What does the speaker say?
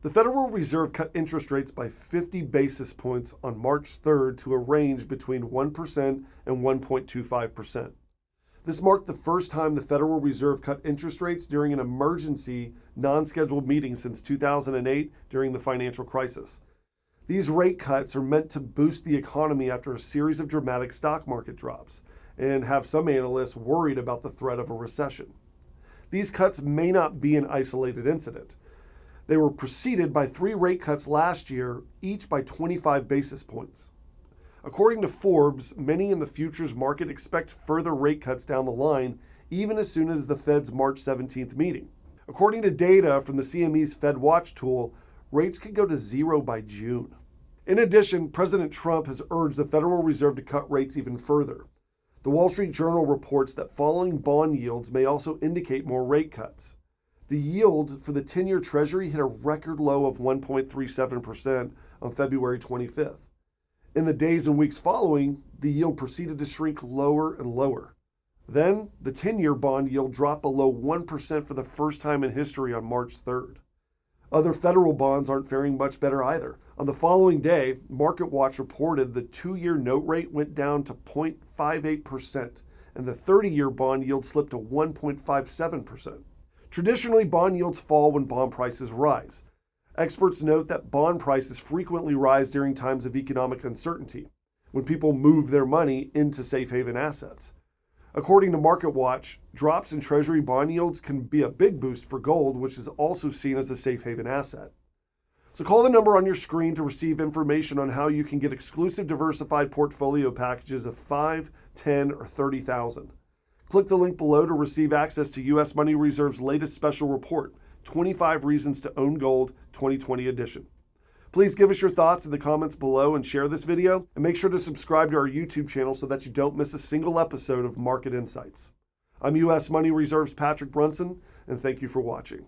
The Federal Reserve cut interest rates by 50 basis points on March 3rd to a range between 1% and 1.25%. This marked the first time the Federal Reserve cut interest rates during an emergency, non-scheduled meeting since 2008 during the financial crisis. These rate cuts are meant to boost the economy after a series of dramatic stock market drops and have some analysts worried about the threat of a recession. These cuts may not be an isolated incident. They were preceded by 3 rate cuts last year, each by 25 basis points. According to Forbes, many in the futures market expect further rate cuts down the line, even as soon as the Fed's March 17th meeting. According to data from the CME's FedWatch tool, rates could go to 0 by June. In addition, President Trump has urged the Federal Reserve to cut rates even further. The Wall Street Journal reports that falling bond yields may also indicate more rate cuts. The yield for the 10-year Treasury hit a record low of 1.37% on February 25th. In the days and weeks following, the yield proceeded to shrink lower and lower. Then, the 10-year bond yield dropped below 1% for the first time in history on March 3rd. Other federal bonds aren't faring much better either. On the following day, MarketWatch reported the 2-year note rate went down to 0.58%, and the 30-year bond yield slipped to 1.57%. Traditionally, bond yields fall when bond prices rise. Experts note that bond prices frequently rise during times of economic uncertainty, when people move their money into safe haven assets. According to MarketWatch, drops in Treasury bond yields can be a big boost for gold, which is also seen as a safe haven asset. So call the number on your screen to receive information on how you can get exclusive diversified portfolio packages of 5, 10, or 30,000. Click the link below to receive access to U.S. Money Reserve's latest special report, 25 Reasons to Own Gold 2020 edition. Please give us your thoughts in the comments below and share this video, and make sure to subscribe to our YouTube channel so that you don't miss a single episode of Market Insights. I'm U.S. Money Reserve's Patrick Brunson, and thank you for watching.